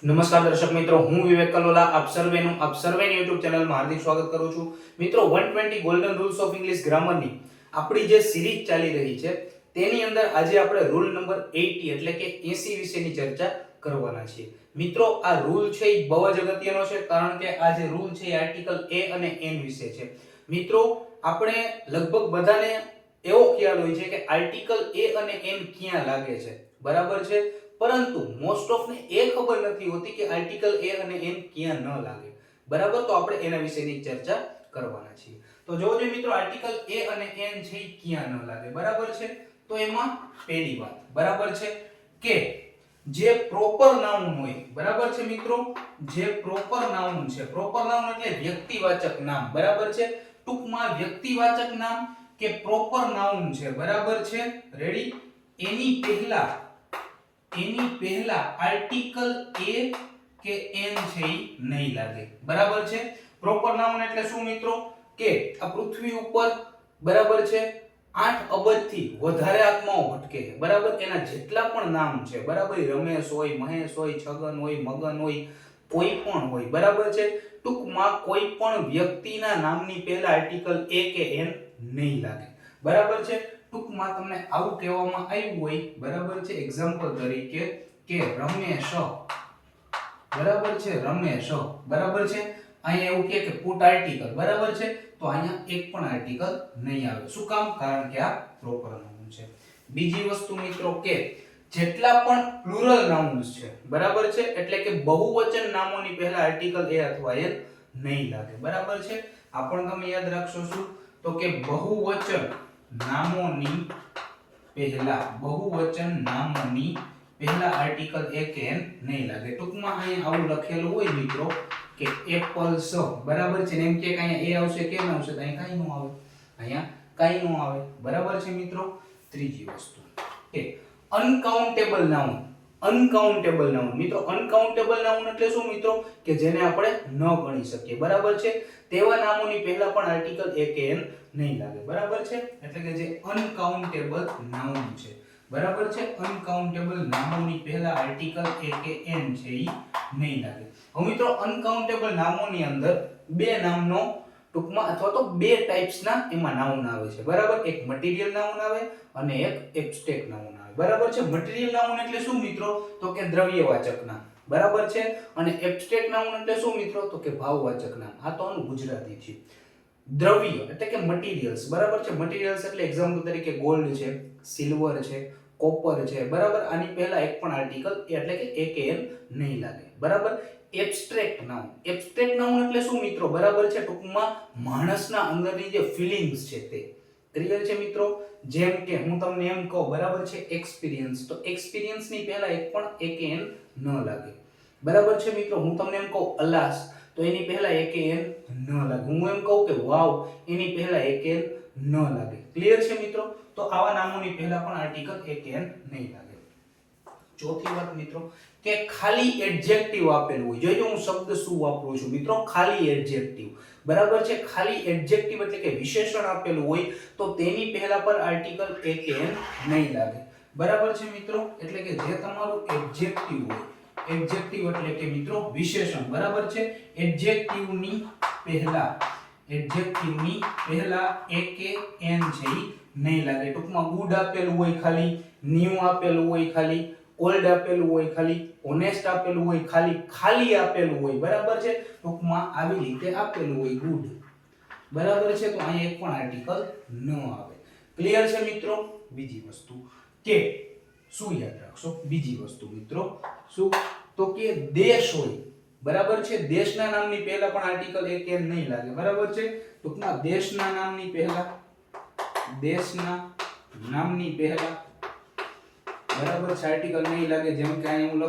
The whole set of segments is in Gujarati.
નમસ્કાર દર્શક મિત્રો, હું વિવેક કલોલા આપ સર્વેની YouTube ચેનલમાં હાર્દિક સ્વાગત કરું છું. મિત્રો 120 ગોલ્ડન રૂલ્સ ઓફ ઇંગ્લિશ ગ્રામરની આપણી જે સિરીઝ ચાલી રહી છે તેની અંદર આજે આપણે રૂલ નંબર 80 એટલે કે 80 વિશેની ચર્ચા કરવાના છીએ. મિત્રો આ રૂલ છે એ બહુ જ અગત્યનો છે કારણ કે આ જે રૂલ છે એ આર્ટિકલ A અને N વિશે છે. મિત્રો આપણે લગભગ બધાને એવો ખ્યાલ હોય છે કે આર્ટિકલ A અને N ક્યાં લાગે છે, બરાબર છે, પરંતુ મોસ્ટ ઓફ ને એ ખબર નથી હોતી કે આર્ટિકલ A અને N ક્યાં ન લાગે. બરાબર, તો આપણે એના વિશેની ચર્ચા કરવાના છીએ. તો જોજો મિત્રો, આર્ટિકલ A અને N છે ક્યાં ન લાગે, બરાબર છે. તો એમાં પહેલી વાત બરાબર છે કે જે પ્રોપર નાઉન હોય, બરાબર છે મિત્રો, જે પ્રોપર નાઉન છે, પ્રોપર નાઉન એટલે વ્યક્તિવાચક નામ, બરાબર છે. ટૂંકમાં વ્યક્તિવાચક નામ કે પ્રોપર નાઉન છે, બરાબર છે, રેડી, એની પહેલા આર્ટિકલ A કે N છે ઈ નહીં લાગે, બરાબર છે. પ્રોપર નાઉન એટલે શું મિત્રો કે આ પૃથ્વી ઉપર, બરાબર છે, 8 અબજથી વધારે આત્માઓ ભટકે છે, બરાબર. એના જેટલા પણ નામ છે, બરાબર, રમેશ હોય, મહેશ હોય, છગન હોય, મગન હોય, કોઈ પણ હોય, બરાબર છે. ટૂંકમાં કોઈ પણ વ્યક્તિના નામની પહેલા આર્ટિકલ A કે N નહીં લાગે, બરાબર છે. ટૂંકમાં તમને આવું કહેવામાં આવ્યું હોય, બરાબર છે, એક્ઝામ્પલ તરીકે કે રમેશ, બરાબર છે, રમેશ, બરાબર છે. અહીંયા એવું કે પુટ આર્ટિકલ, બરાબર છે, તો અહીંયા એક પણ આર્ટિકલ નહીં આવે. શું કામ? કારણ કે આ પ્રોપર નાઉન છે. બીજી વસ્તુ મિત્રો કે જેટલા પણ પ્લુરલ નાઉન્સ છે, બરાબર છે, એટલે કે બહુવચન નામોની પહેલા આર્ટિકલ A અથવા N નહીં લાગે, બરાબર છે. આ પણ તમે યાદ રાખશો શું? તો કે બહુવચન નામોની પહેલા આર્ટિકલ A કે N નહીં લાગે. ટૂંકમાં અહીંયા આવું લખેલું હોય મિત્રો કે એપલ્સ, બરાબર છે, ને એમ કે અહીંયા A આવશે કે N આવશે, તો અહીંયા કાંઈ ન આવે, અહીંયા કાંઈ ન આવે, બરાબર છે મિત્રો. ત્રીજી વસ્તુ કે અનકાઉન્ટેબલ નાઉન. અનકાઉન્ટેબલ નાઉન મિત્રો, અનકાઉન્ટેબલ નાઉન એટલે શું મિત્રો કે જેને આપણે ન ગણી શકીએ, બરાબર છે, તેવા નામોની પહેલા પણ આર્ટિકલ A કે N નહીં લાગે, બરાબર છે. એટલે કે જે અનકાઉન્ટેબલ નાઉન છે, બરાબર છે, અનકાઉન્ટેબલ નામોની પહેલા આર્ટિકલ A કે N છે ઈ નહીં લાગે. હવે મિત્રો અનકાઉન્ટેબલ નામોની અંદર બે નામનો ટૂંકમાં અથવા તો બે ટાઈપ્સના એમાં નાઉન આવે છે, બરાબર. એક મટીરીયલ નાઉન આવે અને એક એબ્સ્ટ્રેક્ટ નાઉન આવે, બરાબર છે. મટીરીયલ નાઉન એટલે શું મિત્રો? તો કે દ્રવ્યવાચક નામ, બરાબર છે. અને એબ્સ્ટ્રેક્ટ નાઉન એટલે શું મિત્રો? તો કે ભાવવાચક નામ. આ તો આનું ગુજરાતી છે. દ્રવ્ય એટલે કે મટીરીયલ્સ, બરાબર છે. મટીરીયલ્સ એટલે એક્ઝામ્પલ તરીકે ગોલ્ડ છે, સિલ્વર છે, કોપર છે, બરાબર. આની પહેલા એક પણ આર્ટિકલ એટલે કે A કે N નહીં લાગે, બરાબર. Abstract noun. એબ્સ્ટ્રેક્ટ નાઉન એટલે શું મિત્રો? બરાબર છે, ટૂંકમાં માણસના અંદરની જે ફીલિંગ્સ છે તે. ક્લિયર છે મિત્રો? જેમ કે હું તમને એમ કહું, બરાબર છે, એક્સપિરિયન્સ, તો એક્સપિરિયન્સ ની પહેલા એક પણ A કે N ન લાગે, બરાબર છે મિત્રો. હું તમને એમ કહું અલાસ, તો એની પહેલા A કે N ન લાગે. હું એમ કહું કે વાવ, એની પહેલા A કે N ન લાગે. ક્લિયર છે મિત્રો? તો આવા નામોની પહેલા પણ આર્ટિકલ A કે N નહીં લાગે. ચોથી વાત મિત્રો કે ખાલી એડજેક્ટિવ આપેલું હોય. જોજો હું શબ્દ શું વાપરું છું મિત્રો, ખાલી એડજેક્ટિવ, બરાબર છે. ખાલી એડજેક્ટિવ એટલે કે વિશેષણ આપેલું હોય તો તેની પહેલા પર આર્ટિકલ A કે N નહીં લાગે, બરાબર છે મિત્રો. એટલે કે જે તમારું એડજેક્ટિવ હોય, એડજેક્ટિવ એટલે કે મિત્રો વિશેષણ, બરાબર છે, એડજેક્ટિવની પહેલા A કે N છે ઈ નહીં લાગે. ટૂંકમાં ગુડ આપેલું હોય ખાલી, ન્યુ આપેલું હોય ખાલી, ઓલ્ડ આપેલું હોય ખાલી, ઓનેસ્ટ આપેલું હોય ખાલી આપેલું હોય, બરાબર છે. ટૂંકમાં આવી રીતે આપેલું હોય ગુડ, બરાબર છે, તો અહીંયા એક પણ આર્ટિકલ ન આવે. ક્લિયર છે મિત્રો? બીજી વસ્તુ કે શું યાદ રાખશો? બીજી વસ્તુ મિત્રો શું? તો કે દેશ હોય, બરાબર છે, દેશના નામની પહેલા પણ આર્ટિકલ A કે N નહીં લાગે, બરાબર છે. ટૂંકમાં દેશના નામની પહેલા, બરાબર છે, આર્ટિકલ નહીં લાગે. જેમ કે અહીંયા હું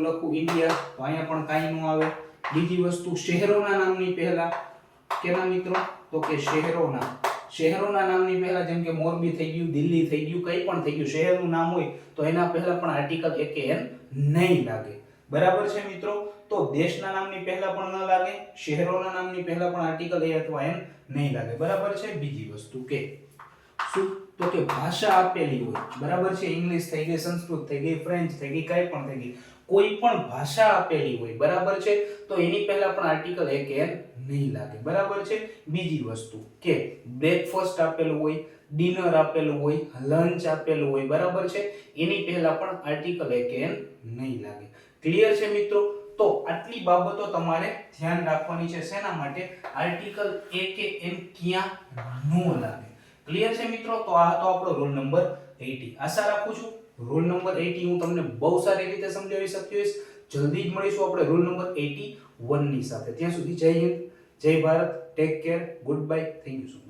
લખું ઇન્ડિયા, તો અહીંયા પણ કાંઈ ન આવે. બીજી વસ્તુ શહેરોના નામની પહેલા, કેના મિત્રો? તો કે શહેરોના નામની પહેલા, જેમ કે મોરબી થઈ ગયું, દિલ્હી થઈ ગયું, કંઈ પણ થઈ ગયું, શહેરનું નામ હોય તો એના પહેલા પણ આર્ટિકલ A કે N નહીં લાગે, બરાબર છે મિત્રો. તો દેશના નામની પહેલા પણ ન લાગે, શહેરોના નામની પહેલા પણ આર્ટિકલ A અથવા N નહીં લાગે, બરાબર છે. બીજી વસ્તુ કે શું? તો કે ભાષા આપેલી હોય, બરાબર છે, ઇંગ્લિશ થઈ ગઈ, સંસ્કૃત થઈ ગઈ, ફ્રેન્ચ થઈ ગઈ, કઈ પણ થઈ ગઈ, કોઈ પણ ભાષા આપેલી હોય, બરાબર છે, તો એની પહેલા પણ આર્ટિકલ એક એન નહીં લાગે, બરાબર છે. બીજી વસ્તુ કે બ્રેકફાસ્ટ આપેલું હોય, ડિનર આપેલું હોય, લંચ આપેલું હોય, બરાબર છે, એની પહેલા પણ આર્ટિકલ એક એન નહીં લાગે. ક્લિયર છે મિત્રો? તો આટલી બાબતો તમારે ધ્યાન રાખવાની છે. શેના માટે? આર્ટિકલ એ કે એન ક્યાં ન લાગે. ક્લિયર છે મિત્રો? તો આ હતો આપણો રૂલ નંબર 80. આશા રાખું છું રૂલ નંબર 80 હું તમને બહુ સારી રીતે સમજાવી શક્યો છું. જલ્દી જ મળીશું આપણે રૂલ નંબર 81 ની સાથે. ત્યાં સુધી જય હિન્દ, જય Bharat, take care, good bye, thank you.